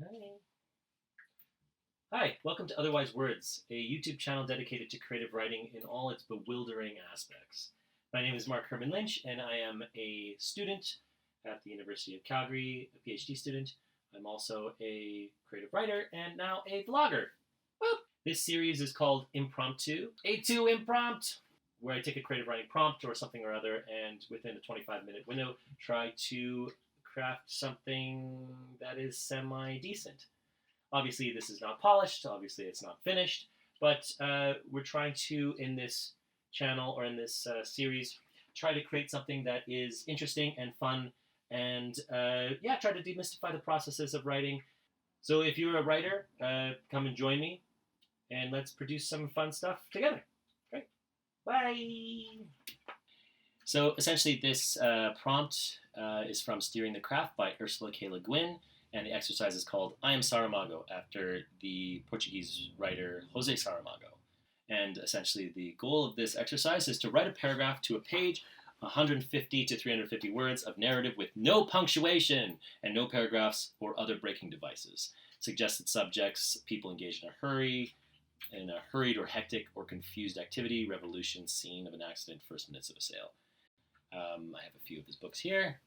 Hi. Hi, welcome to Otherwise Words, a YouTube channel dedicated to creative writing in all its bewildering aspects. My name is Marc Herman Lynch, and I am a student at the University of Calgary, a PhD student. I'm also a creative writer and now a vlogger. Woo! This series is called Impromptu, A2 Imprompt, where I take a creative writing prompt or something or other and within a 25-minute window try to craft something that is semi-decent. Obviously, this is not polished. Obviously, it's not finished. But we're trying to, in this channel or in this series, try to create something that is interesting and fun and, try to demystify the processes of writing. So if you're a writer, come and join me and let's produce some fun stuff together. Great. Bye. So essentially, this prompt is from Steering the Craft by Ursula K. Guin, and the exercise is called I Am Saramago, after the Portuguese writer Jose Saramago. And essentially, the goal of this exercise is to write a paragraph to a page, 150 to 350 words of narrative with no punctuation and no paragraphs or other breaking devices. Suggested subjects: people engaged in a hurried or hectic or confused activity, revolution, scene of an accident, first minutes of a sale. I have a few of his books here.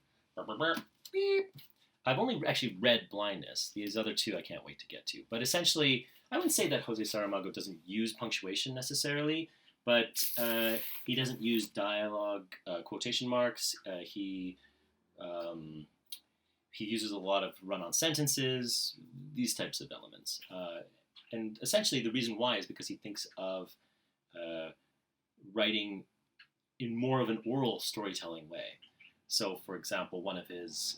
Beep. I've only actually read Blindness. These other two I can't wait to get to. But essentially, I wouldn't say that Jose Saramago doesn't use punctuation necessarily, but he doesn't use dialogue quotation marks. He uses a lot of run-on sentences, these types of elements. And essentially, the reason why is because he thinks of writing in more of an oral storytelling way. So, for example, one of his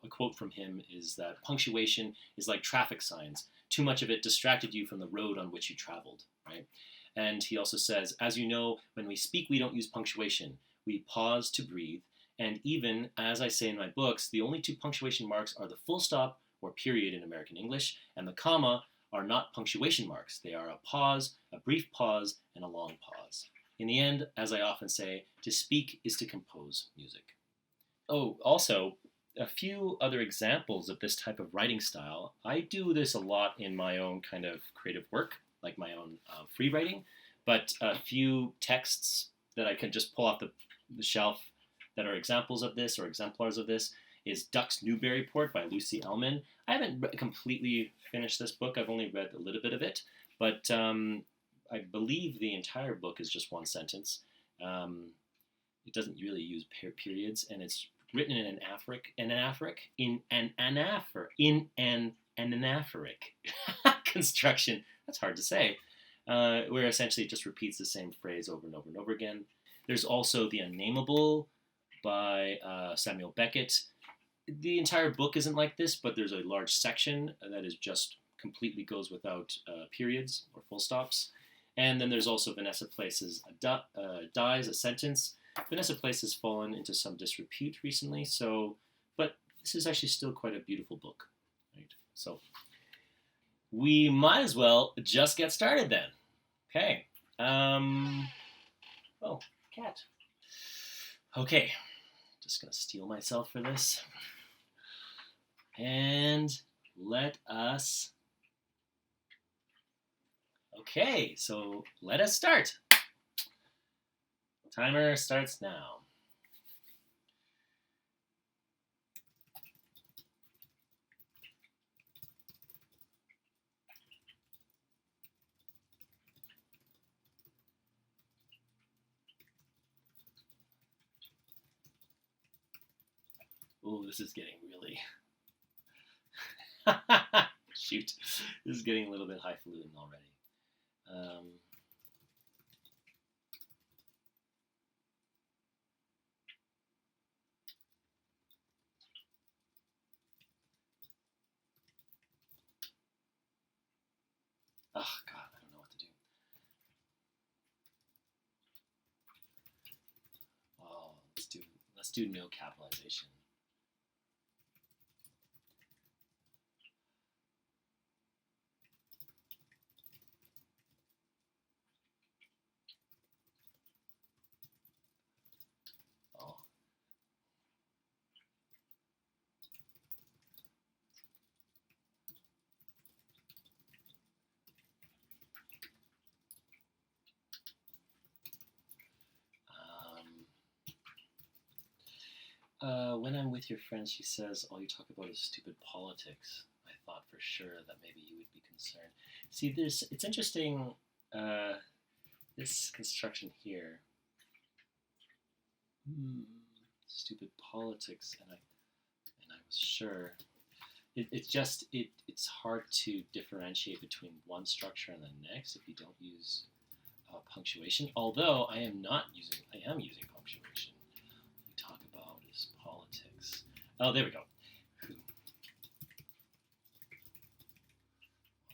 a quote from him is that punctuation is like traffic signs. Too much of it distracted you from the road on which you traveled, right? And he also says, as you know, when we speak, we don't use punctuation. We pause to breathe. And even, as I say in my books, the only two punctuation marks are the full stop or period in American English, and the comma are not punctuation marks. They are a pause, a brief pause, and a long pause. In the end, as I often say, to speak is to compose music. Oh, also, a few other examples of this type of writing style. I do this a lot in my own kind of creative work, like my own free writing, but a few texts that I can just pull off the shelf that are examples of this or exemplars of this is Duck's Newburyport by Lucy Ellmann. I haven't completely finished this book. I've only read a little bit of it, but I believe the entire book is just one sentence. It doesn't really use periods, and it's written in an anaphoric construction. That's hard to say. Where essentially it just repeats the same phrase over and over and over again. There's also The Unnameable by Samuel Beckett. The entire book isn't like this, but there's a large section that is just completely goes without periods or full stops. And then there's also Vanessa Place's Dies, a Sentence. Vanessa Place has fallen into some disrepute recently, but this is actually still quite a beautiful book. Right? So we might as well just get started then. Okay. Oh, cat. Okay. Just going to steel myself for this. And let us... Okay, so let us start. Timer starts now. Oh, this is getting really... Shoot. This is getting a little bit highfalutin already. Oh, God, I don't know what to do. Oh, let's do no capitalization. Oh. When I'm with your friends, she says, all you talk about is stupid politics. I thought for sure that maybe you would be concerned. See, it's interesting, this construction here. Stupid politics, and I was sure. It's hard to differentiate between one structure and the next if you don't use punctuation. Although I am using punctuation. What we talk about is politics. Oh, there we go. Who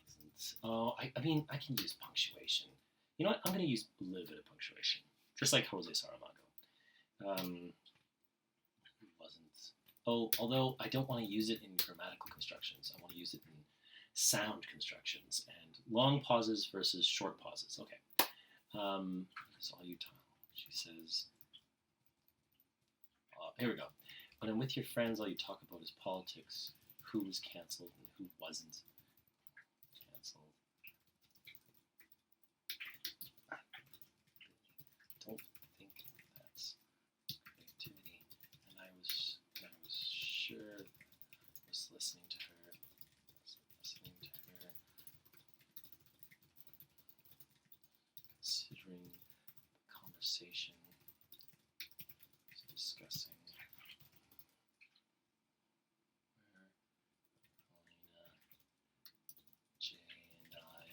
wasn't? Oh, I mean, I can use punctuation. You know what? I'm going to use a little bit of punctuation, just like Jose Saramago. Who wasn't? Oh, although I don't want to use it in grammatical constructions. I want to use it in sound constructions and long pauses versus short pauses. Okay. That's all you talk. She says, here we go. When I'm with your friends, all you talk about is politics. Who was canceled and who wasn't canceled. Don't think that's creativity. And I was sure I was listening to her. Considering the conversation, discussing where Helena, Jay and I.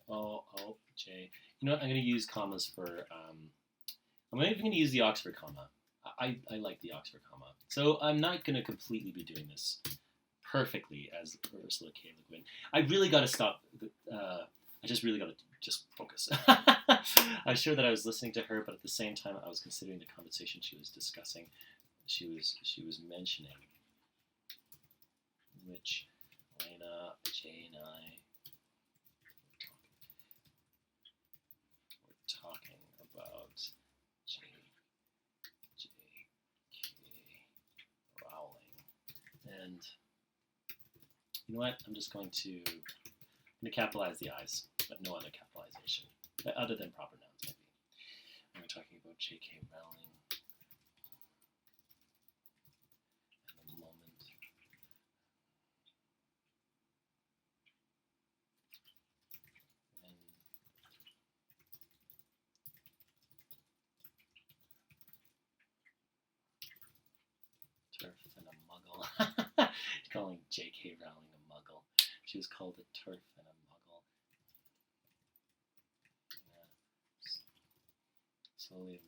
Oh, Jay. You know what? I'm going to use commas for. I'm even going to use the Oxford comma. I like the Oxford comma. So I'm not going to completely be doing this perfectly as Ursula K. Guin. I really got to stop. I just really got to just focus. I was sure that I was listening to her, but at the same time, I was considering the conversation she was discussing. She was mentioning which Elena, Jay, and I were talking about J.K. Rowling, and you know what? I'm going to capitalize the I's, but no other capitalization, other than proper nouns, maybe. And we're talking about J.K. Rowling and the moment. When turf and a muggle. Calling J.K. Rowling a muggle. She was called a turf and a muggle. Slowly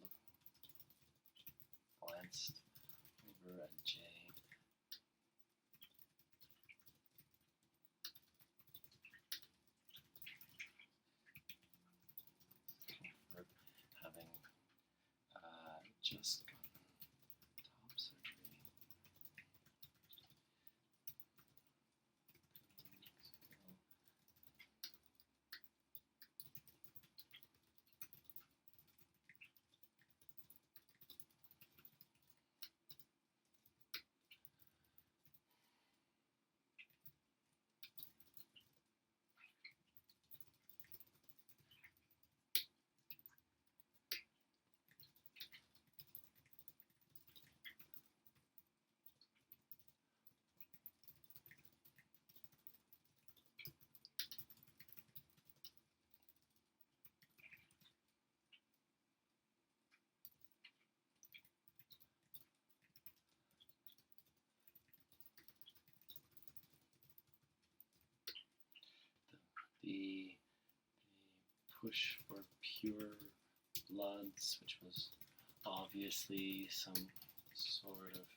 glanced over at Jay. For having just gotten top surgery. The push for pure bloods, which was obviously some sort of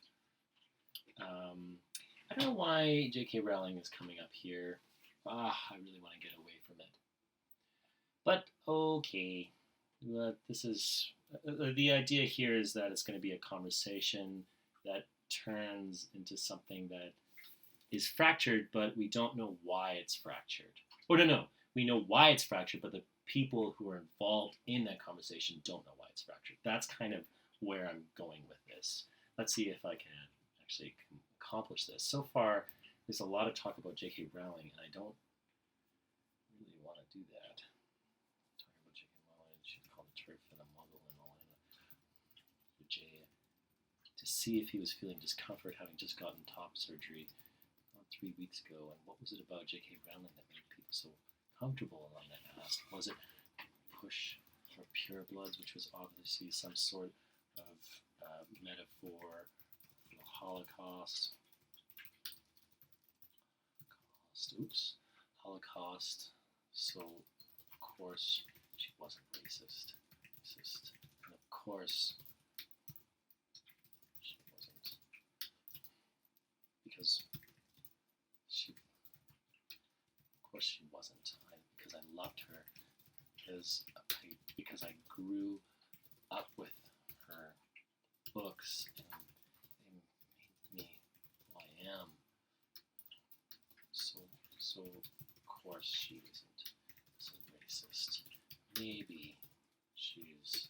I don't know why J.K. Rowling is coming up here. I really want to get away from it. But okay, this is the idea here is that it's going to be a conversation that turns into something that is fractured, but we don't know why it's fractured. Or no, we know why it's fractured, but the people who are involved in that conversation don't know why it's fractured. That's kind of where I'm going with this. Let's see if I can actually accomplish this. So far, there's a lot of talk about J.K. Rowling, and I don't really want to do that. Talking about J.K. Rowling, she's called a turf and a muggle and all that. see if he was feeling discomfort having just gotten top surgery 3 weeks ago. And what was it about J.K. Rowling that made people so comfortable? Elena asked. Was it push for purebloods, which was obviously some sort of metaphor for the Holocaust? Holocaust. So, of course, she wasn't racist. And of course, she wasn't. Because she, of course she wasn't. Because I loved her. Because I grew up with her books, and they made me who I am. So of course she isn't racist. Maybe she's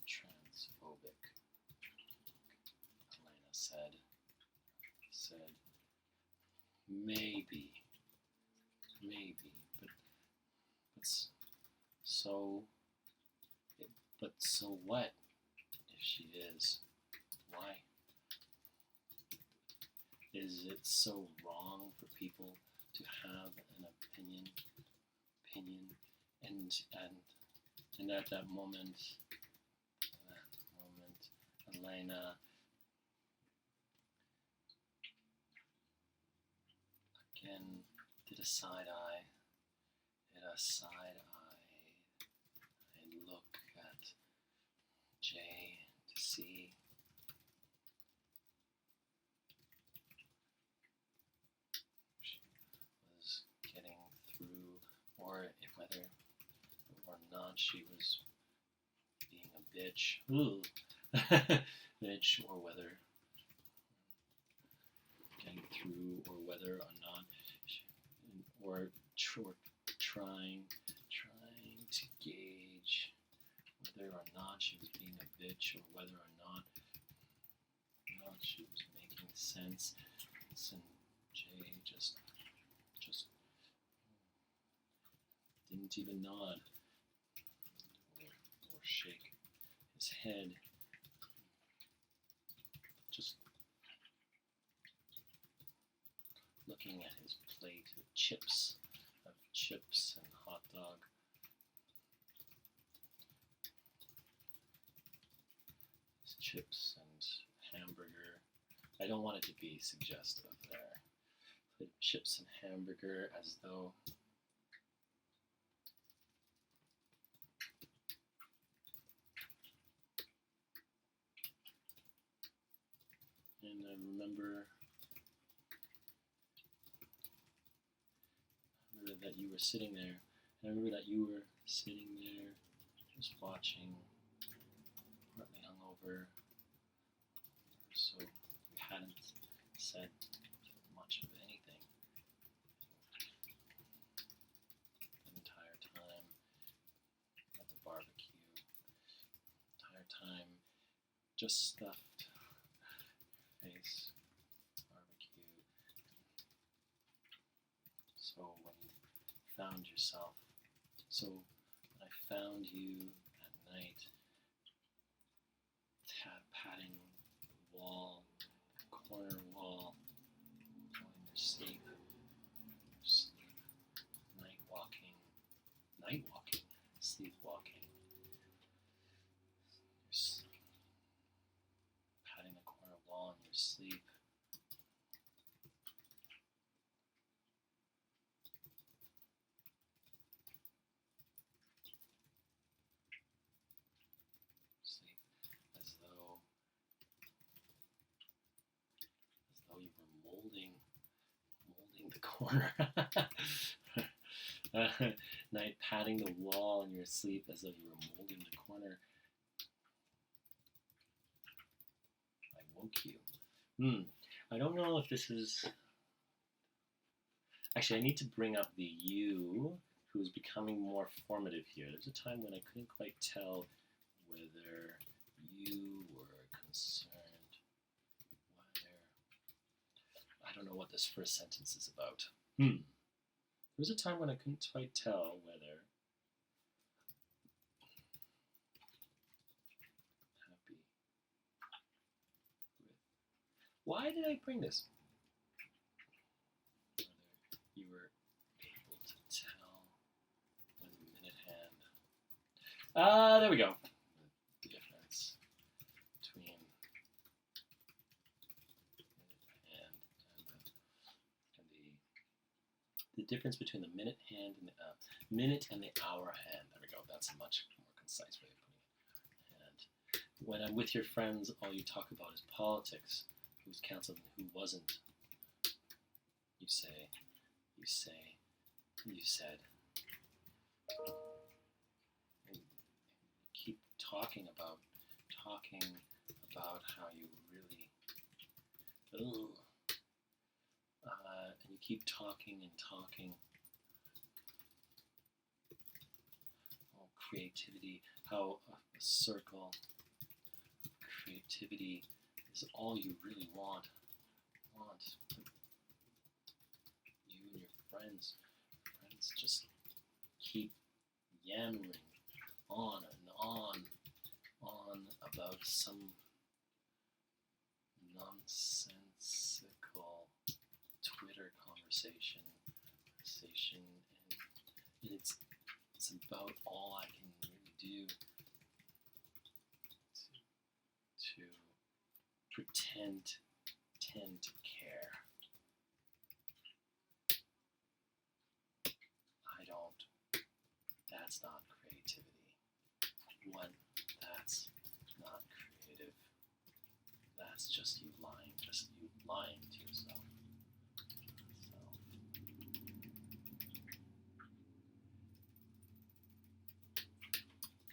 transphobic, Elena said, maybe, but so what if she is? Why? Is it so wrong for people to have an opinion? And at that moment, Elena again did a side eye, and look at Jay to see she was getting through, or whether or not she was being a bitch. Ooh. Bitch, or whether getting through, or whether or not trying to gauge whether or not she was being a bitch, or whether or not she was making sense. And Jay just didn't even nod or shake his head. Just looking at his plate of chips and hot dog. His chips and hamburger. I don't want it to be suggestive there. Plate of chips and hamburger, as though and I remember that you were sitting there. I remember that you were sitting there just watching, partly hungover, so you hadn't said much of anything the entire time at the barbecue. The entire time just stuffed your face, barbecue. So when you found yourself, when I found you at night, patting the wall, the corner wall, going to sleep, night-walking, sleepwalking. You're patting the corner wall in your sleep. As though you were molding the corner. Night patting the wall in your sleep as though you were molding the corner. I woke you. I don't know if this is... Actually, I need to bring up the you who's becoming more formative here. There's a time when I couldn't quite tell whether you were concerned, I don't know what this first sentence is about. There was a time when I couldn't quite tell whether happy Why did I bring this? Whether you were able to tell when the minute hand. There we go. The difference between the difference between the minute hand and the minute and the hour hand. There we go. That's a much more concise way of putting it. And when I'm with your friends, all you talk about is politics. Who's canceled and who wasn't? You say, you said. And keep talking about how you really. And you keep talking and talking. Oh, creativity, how a circle of creativity is all you really want. You and your friends just keep yammering on and on about some nonsensical Twitter conversation, and it's about all I can really do to pretend to care. I don't. That's not creativity. One, that's not creative. That's just you lying to yourself.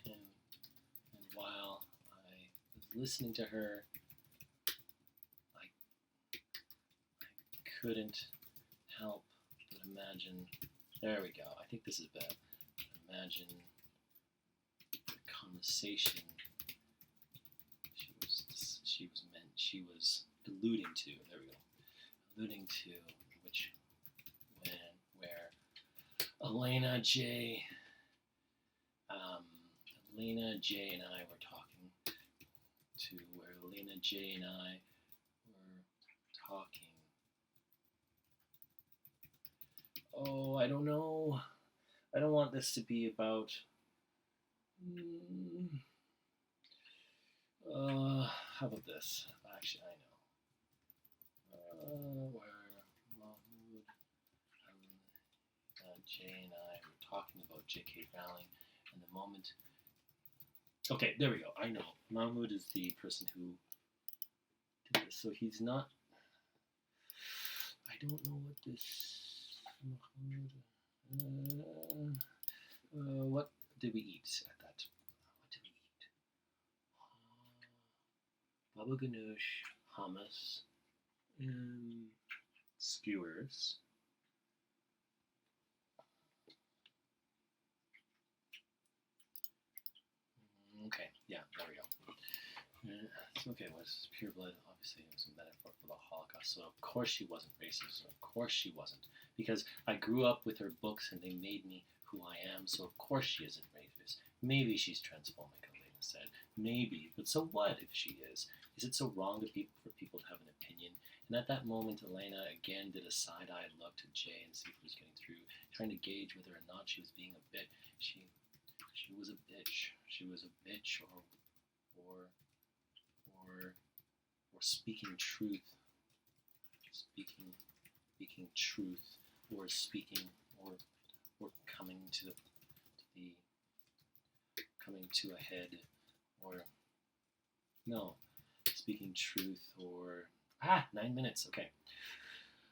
And while I was listening to her, I couldn't help but imagine. There we go. I think this is better. Imagine the conversation she was alluding to. There we go. Alluding to where Elena J. and I were talking to where Elena J. and I were talking. Oh, I don't know. I don't want this to be about. How about this? Actually, I know. Where Mahmoud, Jay and I were talking about J.K. Rowling, and the moment. Okay, there we go. I know. Mahmoud is the person who did this, so he's not. I don't know what this. Mahmoud. What did we eat at that? What did we eat? Baba ganoush, hummus, skewers. Okay, yeah, there we go. It's okay, it was pure blood. Obviously, it was a metaphor for the Holocaust. So, of course, she wasn't racist. Of course, she wasn't. Because I grew up with her books and they made me who I am. So, of course, she isn't racist. Maybe she's transphobic, Elena said. Maybe. But so what if she is? Is it so wrong for people to have an opinion? And at that moment, Elena again did a side-eyed look to Jay and see if he was getting through, trying to gauge whether or not she was being a bitch. She was a bitch. She was a bitch, or speaking truth, speaking truth, or speaking, or coming to a head, or no, speaking truth, or 9 minutes. Okay.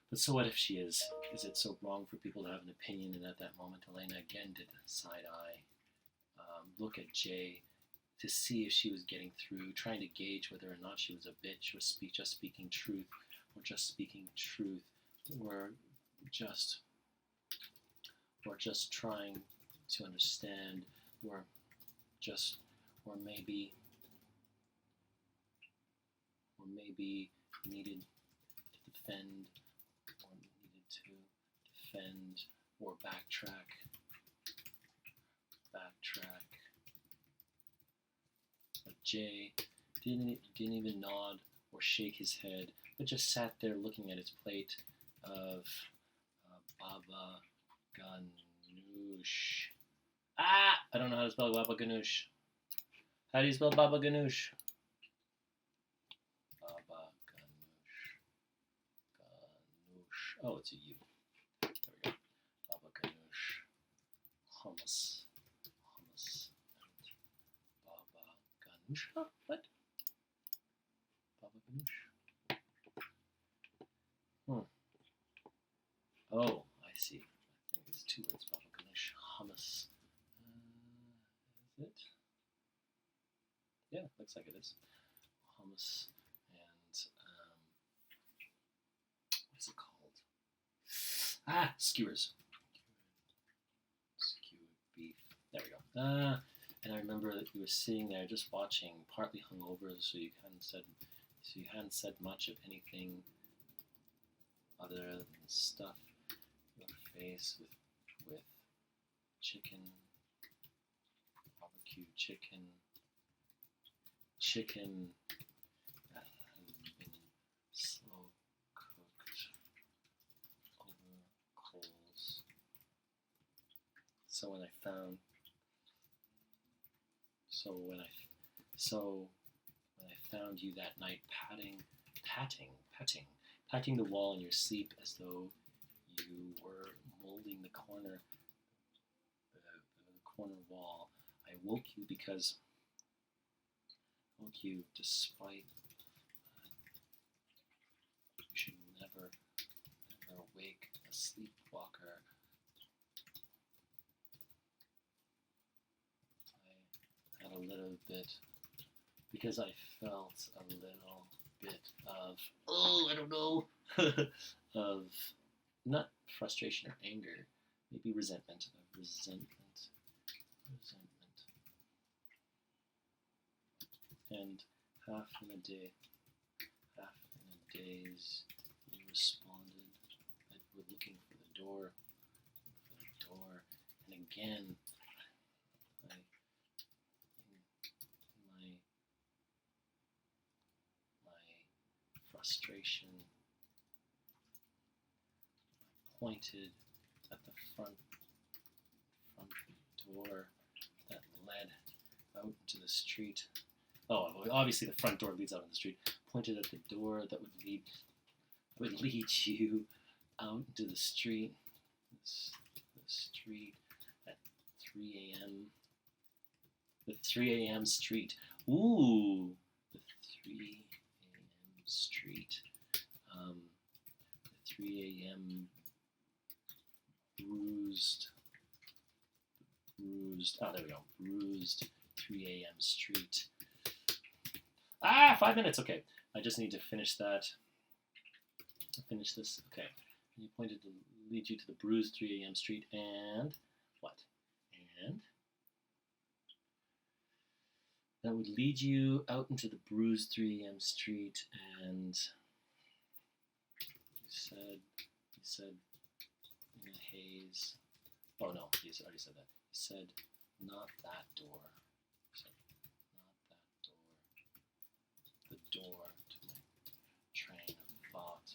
But so what if she is? Is it so wrong for people to have an opinion? And at that moment, Elena again did a side-eye look at Jay to see if she was getting through, trying to gauge whether or not she was a bitch, or just speaking truth, or just speaking truth, or just trying to understand, or maybe needed to defend, or backtrack. But Jay didn't even nod or shake his head, but just sat there looking at his plate of baba ganoush. Ah! I don't know how to spell baba ganoush. How do you spell baba ganoush? Baba ganoush. Ganoush. Oh, it's a U. There we go. Baba ganoush. Hummus. Hummus. And baba ganoush. Huh? What? Baba ganoush. Oh, I see. I think it's two words. Baba ganoush. Hummus. Is it? Yeah, looks like it is. Hummus and what's it called? Ah, skewers. Skewered beef. There we go. And I remember that you were sitting there just watching, partly hungover, so you hadn't said much of anything other than stuff your face with chicken, barbecue chicken that had been slow cooked over coals. So when I found you that night patting the wall in your sleep as though you were molding the corner wall, I woke you despite you should never wake a sleepwalker. I had a little bit, because I felt a little bit of, I don't know, of not frustration or anger, maybe resentment. And half in a daze, you responded that you were looking for the door, and again, my frustration, I pointed at the front door that led out into the street. Oh, obviously the front door leads out in the street. Pointed at the door that would lead you out into the street. The street at 3 a.m. The 3 a.m. street. Ooh, the 3 a.m. street. The 3 a.m. bruised. Oh, there we go. Bruised 3 a.m. street. 5 minutes. Okay. I just need to finish that. Finish this. Okay. You pointed to lead you to the bruised 3 a.m. street and what? And that would lead you out into the bruised 3 a.m. street, and you said in a haze. Oh no, you already said that. You said not that door. The door to my train of thought.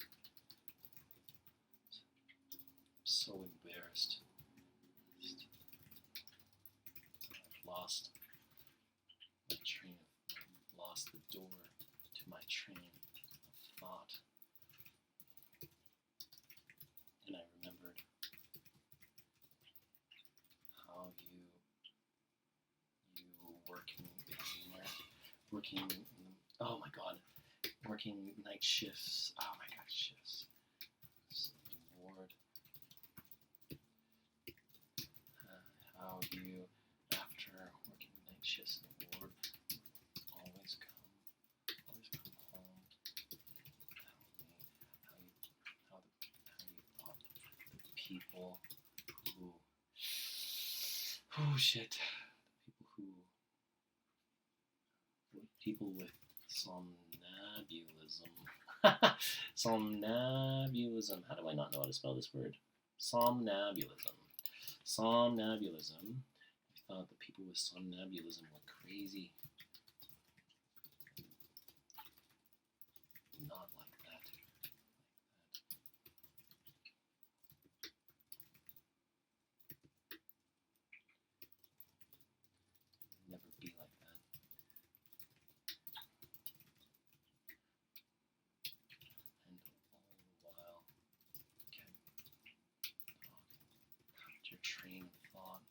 I'm so embarrassed. I've lost the door to my train of thought. And I remembered how you oh my god, working night shifts. Oh my god, shifts. The ward. How you, after working night shifts in the ward, always come home and tell me how you thought the people who, oh shit, people with somnambulism. Somnambulism. How do I not know how to spell this word? Somnambulism. Somnambulism. I thought the people with somnambulism were crazy. not like that. Never be like that. And all the while, get your train of thought.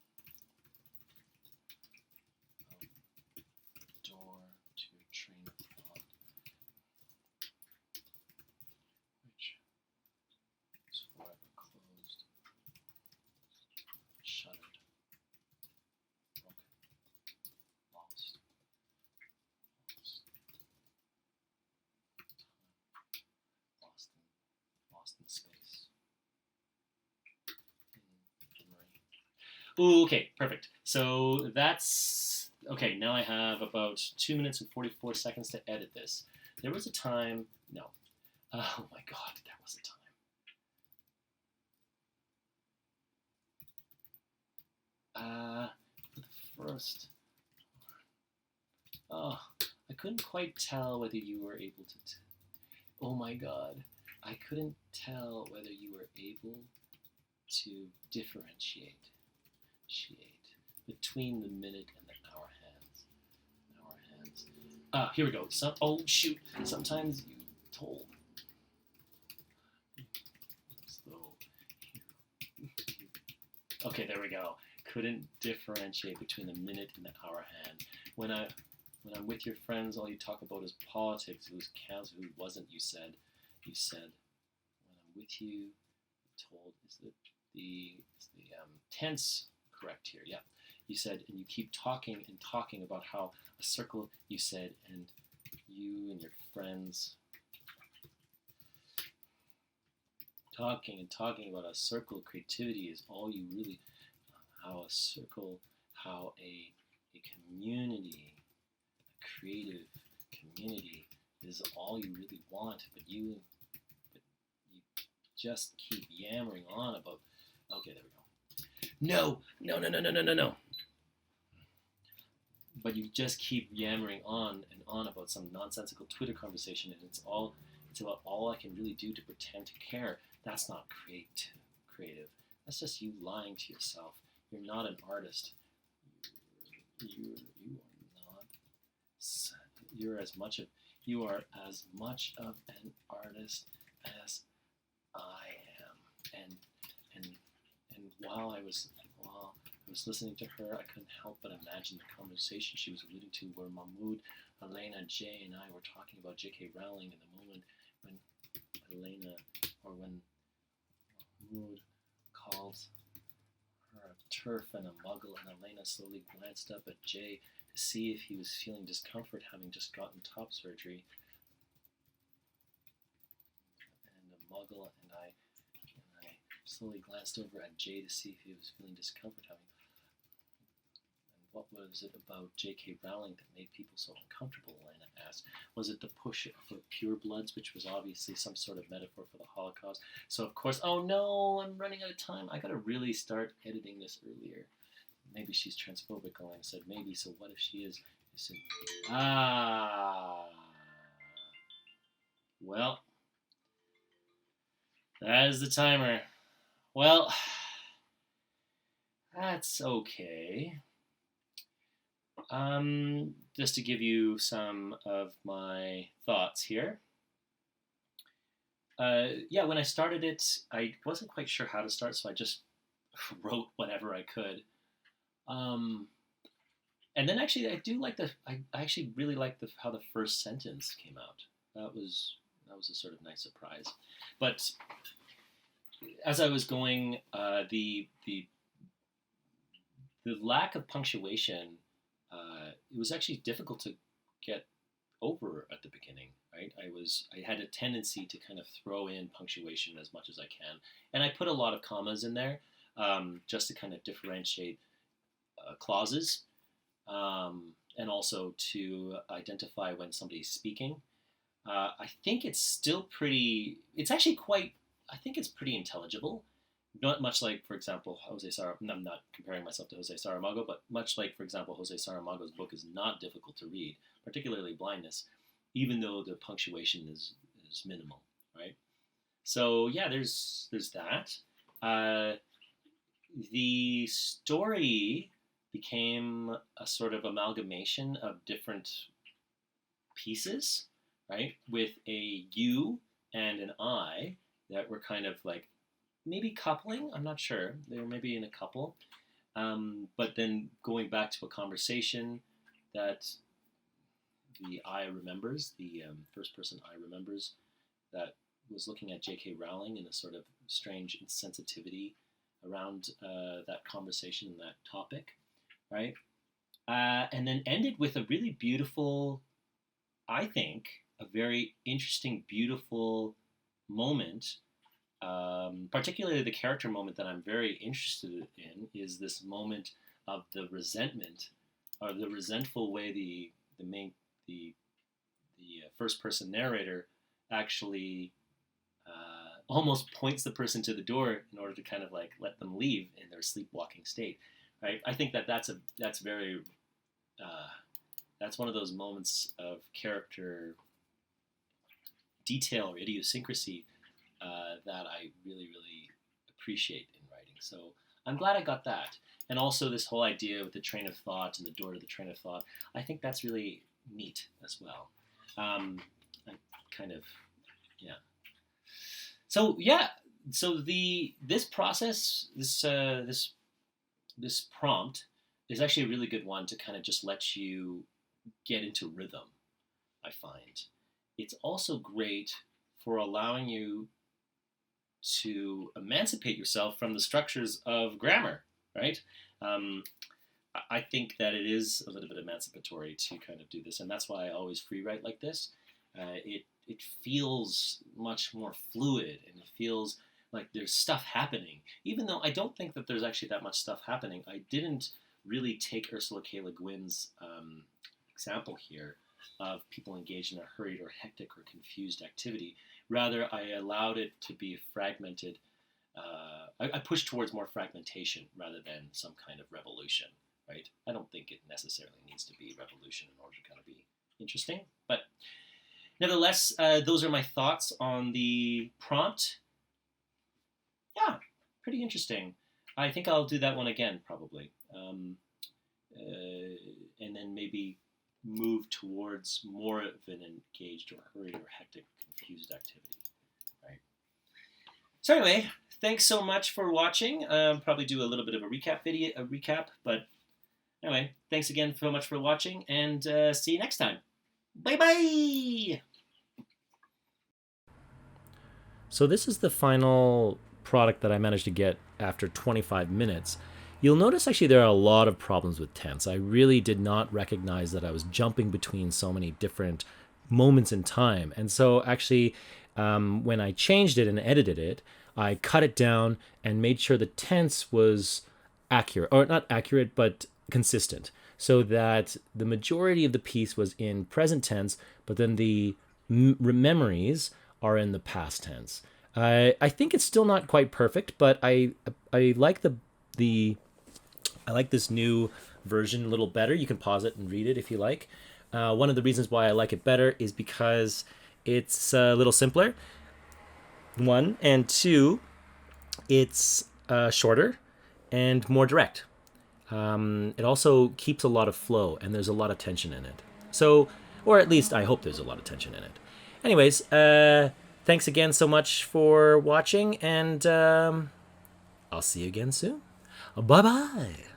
Door to your train of thought, which is forever closed, shuttered, broken, lost, lost in space, in memory. Ooh, okay, perfect. So that's okay. Now I have about 2 minutes and 44 seconds to edit this. There was a time. No. Oh my God, there was a time. For the first. Oh, I couldn't quite tell whether you were able to. Oh my God, I couldn't tell whether you were able to differentiate between the minute and the hour hands. Here we go. Oh shoot! Sometimes you told. Okay, there we go. Couldn't differentiate between the minute and the hour hand. When I'm with your friends, all you talk about is politics. Who's counts? Who wasn't? You said. When I'm with you, told is the tense correct here? Yeah. You said, and you keep talking and talking about how a circle. You said, and you and your friends talking and talking about a circle of creativity is all you really. How a circle, how a community, a creative community is all you really want, but you just keep yammering on about. Okay, there we go. No. But you just keep yammering on and on about some nonsensical Twitter conversation, and it's about all I can really do to pretend to care. That's not creative. That's just you lying to yourself. You're not an artist. You are not. You are as much of an artist as I am. And while I was listening to her, I couldn't help but imagine the conversation she was alluding to, where Mahmoud, Elena, Jay, and I were talking about J.K. Rowling in the moment when Mahmoud calls her a turf and a muggle, and Elena slowly glanced up at Jay to see if he was feeling discomfort, having just gotten top surgery. And a muggle, and I slowly glanced over at Jay to see if he was feeling discomfort, having. And what was it about J.K. Rowling that made people so uncomfortable? Elena asked. Was it the push for purebloods, which was obviously some sort of metaphor for the Holocaust? So of course, oh no, I'm running out of time. I gotta really start editing this earlier. Maybe she's transphobic, Elena said. Maybe, so what if she is? Well, that is the timer. Well, that's okay. Just to give you some of my thoughts here. When I started it, I wasn't quite sure how to start, so I just wrote whatever I could. And then actually, I actually really like how the first sentence came out. That was a sort of nice surprise. But as I was going, the lack of punctuation, it was actually difficult to get over at the beginning, right? I had a tendency to kind of throw in punctuation as much as I can, and I put a lot of commas in there just to kind of differentiate clauses, and also to identify when somebody's speaking. I think it's still pretty. It's actually quite. I think it's pretty intelligible. Not much like, for example, Jose Saramago. I'm not comparing myself to Jose Saramago, but much like, for example, Jose Saramago's book is not difficult to read, particularly Blindness, even though the punctuation is is minimal, right? So yeah, there's that. The story became a sort of amalgamation of different pieces, right? With a you and an I that were kind of like maybe coupling. I'm not sure. They were maybe in a couple. But then going back to a conversation that the I remembers, the first person I remembers, that was looking at J.K. Rowling in a sort of strange insensitivity around that conversation and that topic, right? And then ended with a really beautiful, I think, a very interesting, beautiful moment. Particularly the character moment that I'm very interested in is this moment of the resentment, or the resentful way the first person narrator actually almost points the person to the door in order to kind of like let them leave in their sleepwalking state, right? I think that's very that's one of those moments of character detail or idiosyncrasy that I really, really appreciate in writing. So I'm glad I got that. And also this whole idea with the train of thought and the door to the train of thought, I think that's really neat as well. I kind of, yeah. So yeah, so this process, this prompt is actually a really good one to kind of just let you get into rhythm, I find. It's also great for allowing you to emancipate yourself from the structures of grammar, right? I think that it is a little bit emancipatory to kind of do this, and that's why I always free write like this. It feels much more fluid, and it feels like there's stuff happening, even though I don't think that there's actually that much stuff happening. I didn't really take Ursula K. Le Guin's example here of people engaged in a hurried or hectic or confused activity. Rather, I allowed it to be fragmented. I pushed towards more fragmentation rather than some kind of revolution, right? I don't think it necessarily needs to be revolution in order to kind of be interesting. But nevertheless, those are my thoughts on the prompt. Yeah, pretty interesting. I think I'll do that one again, probably. And then maybe move towards more of an engaged or hurried or hectic, confused activity, right? So anyway, thanks so much for watching. Probably do a little bit of a recap, but anyway, thanks again so much for watching, and see you next time. Bye-bye! So this is the final product that I managed to get after 25 minutes. You'll notice actually there are a lot of problems with tense. I really did not recognize that I was jumping between so many different moments in time. And so actually, when I changed it and edited it, I cut it down and made sure the tense was accurate, or not accurate, but consistent, so that the majority of the piece was in present tense, but then the memories are in the past tense. I think it's still not quite perfect, but I like I like this new version a little better. You can pause it and read it if you like. One of the reasons why I like it better is because it's a little simpler. One, and two, it's shorter and more direct. It also keeps a lot of flow, and there's a lot of tension in it. So, or at least I hope there's a lot of tension in it. Anyways, thanks again so much for watching, and I'll see you again soon. Bye-bye.